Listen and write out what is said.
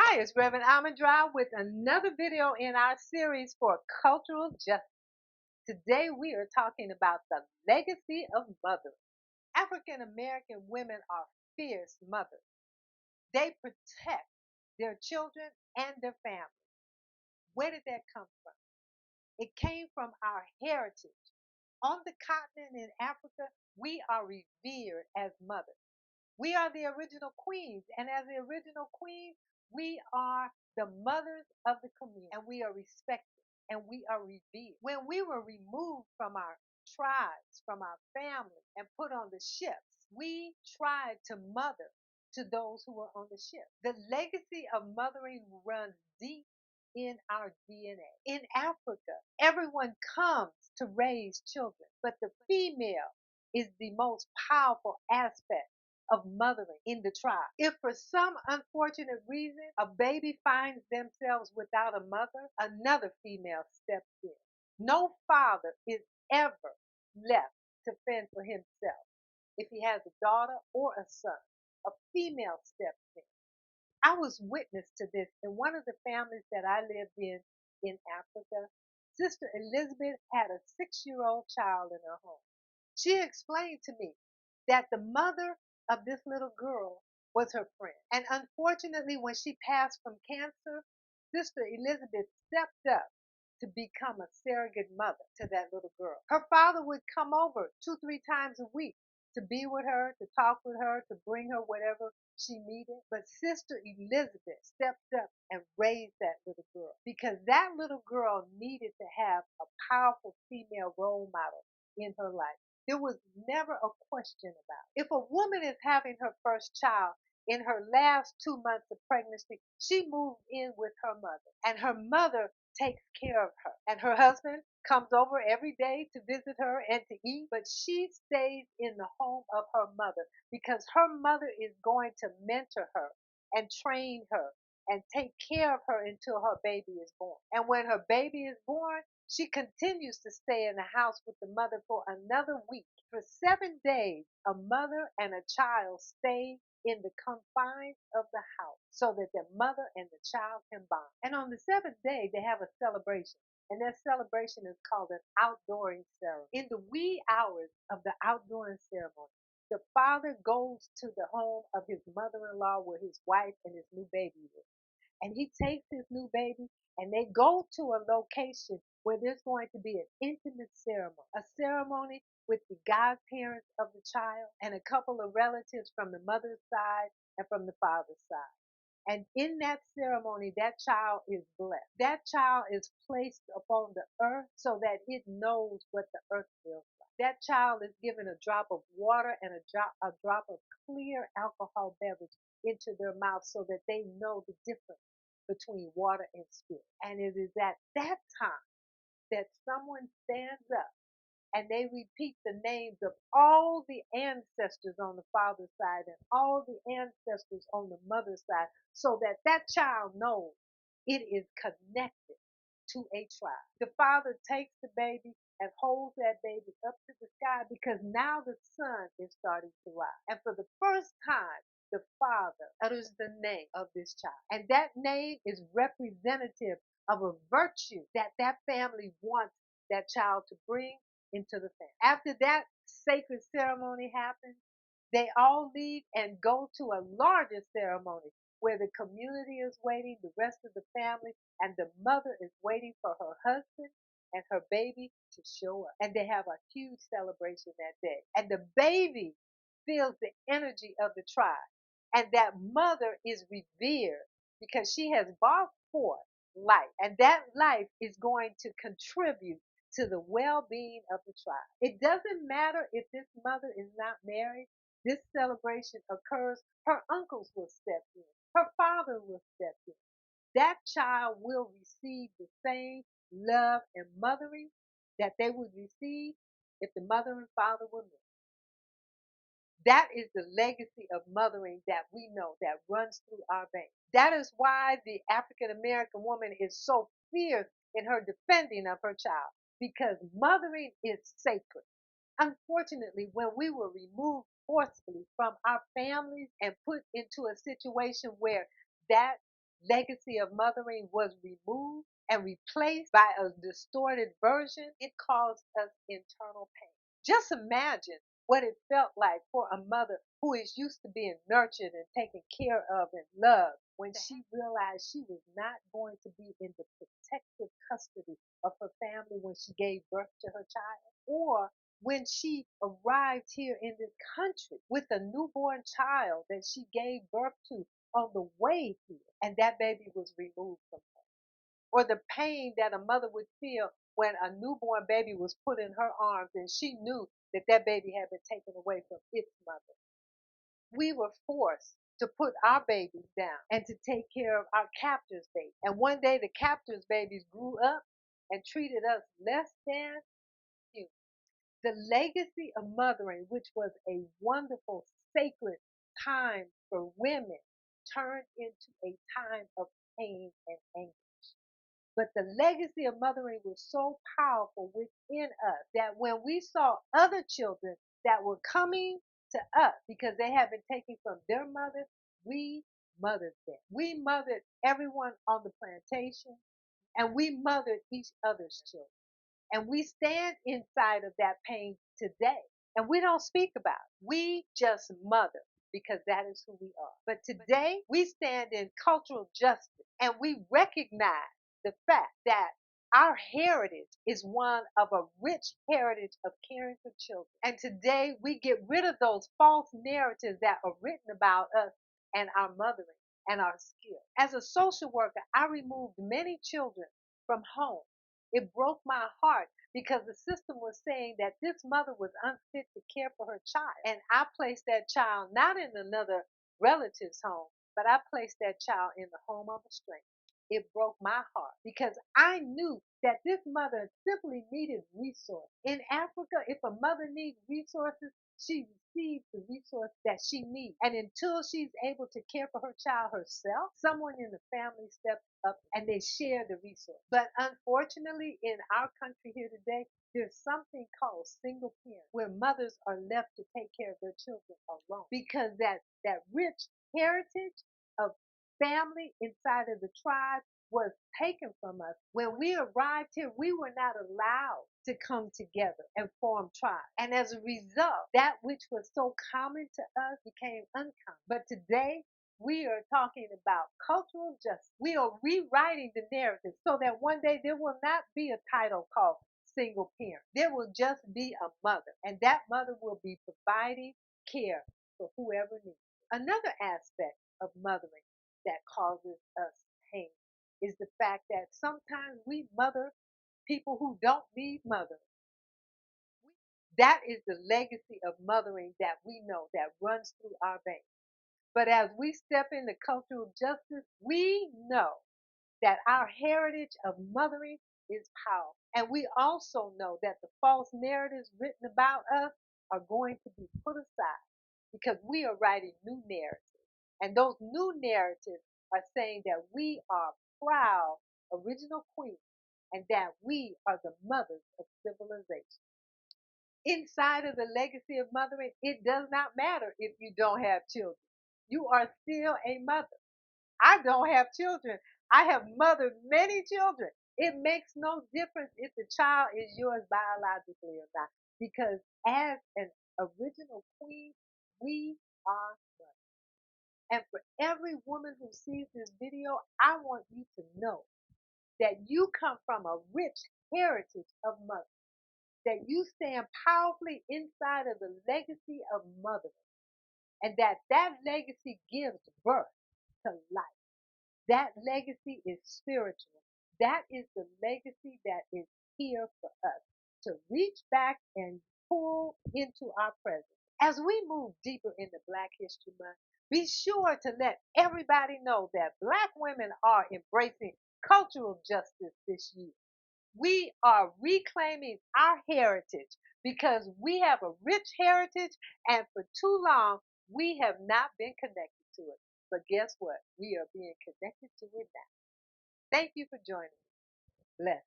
Hi, it's Reverend Ahmondra with another video in our series for cultural justice. Today we are talking about the legacy of mothering. African American women are fierce mothers. They protect their children and their families. Where did that come from? It came from our heritage. On the continent in Africa, we are revered as mothers. We are the original queens, and as the original queens, we are the mothers of the community, and we are respected and we are revered. When we were removed from our tribes, from our family, and put on the ships, we tried to mother to those who were on the ship. The legacy of mothering runs deep in our DNA. In Africa, everyone comes to raise children, but the female is the most powerful aspect of mothering in the tribe. If for some unfortunate reason a baby finds themselves without a mother, another female steps in. No father is ever left to fend for himself. If he has a daughter or a son, a female steps in. I was witness to this in one of the families that I lived in Africa. Sister Elizabeth had a 6-year-old child in her home. She explained to me that the mother of this little girl was her friend. And unfortunately, when she passed from cancer, Sister Elizabeth stepped up to become a surrogate mother to that little girl. Her father would come over 2-3 times a week to be with her, to talk with her, to bring her whatever she needed. But Sister Elizabeth stepped up and raised that little girl because that little girl needed to have a powerful female role model in her life. There was never a question about it. If a woman is having her first child in her last 2 months of pregnancy, she moves in with her mother, and her mother takes care of her. And her husband comes over every day to visit her and to eat, but she stays in the home of her mother because her mother is going to mentor her and train her and take care of her until her baby is born. And when her baby is born, she continues to stay in the house with the mother for another week. For 7 days, a mother and a child stay in the confines of the house so that the mother and the child can bond. And on the 7th day, they have a celebration. And that celebration is called an outdooring ceremony. In the wee hours of the outdooring ceremony, the father goes to the home of his mother-in-law where his wife and his new baby is. And he takes his new baby and they go to a location where there's going to be an intimate ceremony, a ceremony with the godparents of the child and a couple of relatives from the mother's side and from the father's side. And in that ceremony, that child is blessed. That child is placed upon the earth so that it knows what the earth feels like. That child is given a drop of water and a drop of clear alcohol beverage into their mouth so that they know the difference between water and spirit. And it is at that time that someone stands up and they repeat the names of all the ancestors on the father's side and all the ancestors on the mother's side so that that child knows it is connected to a tribe. The father takes the baby and holds that baby up to the sky because now the sun is starting to rise. And for the first time, the father utters the name of this child. And that name is representative of a virtue that that family wants that child to bring into the family. After that sacred ceremony happens, they all leave and go to a larger ceremony where the community is waiting, the rest of the family, and the mother is waiting for her husband and her baby to show up. And they have a huge celebration that day. And the baby feels the energy of the tribe. And that mother is revered because she has brought forth life. And that life is going to contribute to the well-being of the tribe. It doesn't matter if this mother is not married. This celebration occurs. Her uncles will step in. Her father will step in. That child will receive the same love and mothering that they would receive if the mother and father were married. That is the legacy of mothering that we know that runs through our veins. That is why the African American woman is so fierce in her defending of her child, because mothering is sacred. Unfortunately, when we were removed forcefully from our families and put into a situation where that legacy of mothering was removed and replaced by a distorted version, it caused us internal pain. Just imagine what it felt like for a mother who is used to being nurtured and taken care of and loved when she realized she was not going to be in the protective custody of her family when she gave birth to her child, or when she arrived here in this country with a newborn child that she gave birth to on the way here, and that baby was removed from her, or the pain that a mother would feel when a newborn baby was put in her arms and she knew that that baby had been taken away from its mother. We were forced to put our babies down and to take care of our captors' babies. And one day the captors' babies grew up and treated us less than human. The legacy of mothering, which was a wonderful, sacred time for women, turned into a time of pain and anger. But the legacy of mothering was so powerful within us that when we saw other children that were coming to us because they had been taken from their mothers, we mothered them. We mothered everyone on the plantation, and we mothered each other's children. And we stand inside of that pain today. And we don't speak about it. We just mother because that is who we are. But today we stand in cultural justice and we recognize the fact that our heritage is one of a rich heritage of caring for children. And today we get rid of those false narratives that are written about us and our mothering and our skill. As a social worker, I removed many children from home. It broke my heart because the system was saying that this mother was unfit to care for her child. And I placed that child not in another relative's home, but I placed that child in the home of a stranger. It broke my heart because I knew that this mother simply needed resources. In Africa, if a mother needs resources, she receives the resource that she needs. And until she's able to care for her child herself, someone in the family steps up and they share the resource. But unfortunately, in our country here today, there's something called single parent, where mothers are left to take care of their children alone. Because that rich heritage of family inside of the tribe was taken from us. When we arrived here, we were not allowed to come together and form tribes. And as a result, that which was so common to us became uncommon. But today, we are talking about cultural justice. We are rewriting the narrative so that one day there will not be a title called single parent. There will just be a mother, and that mother will be providing care for whoever needs it. Another aspect of mothering that causes us pain is the fact that sometimes we mother people who don't need mothering. That is the legacy of mothering that we know that runs through our veins. But as we step into cultural justice, we know that our heritage of mothering is powerful. And we also know that the false narratives written about us are going to be put aside because we are writing new narratives. And those new narratives are saying that we are proud original queens and that we are the mothers of civilization. Inside of the legacy of mothering, it does not matter if you don't have children. You are still a mother. I don't have children. I have mothered many children. It makes no difference if the child is yours biologically or not, because as an original queen, we are mothers. And for every woman who sees this video, I want you to know that you come from a rich heritage of mothers, that you stand powerfully inside of the legacy of mothering, and that legacy gives birth to life. That legacy is spiritual. That is the legacy that is here for us to reach back and pull into our present. As we move deeper into Black History Month, be sure to let everybody know that Black women are embracing cultural justice this year. We are reclaiming our heritage because we have a rich heritage, and for too long, we have not been connected to it. But guess what? We are being connected to it now. Thank you for joining me. Bless.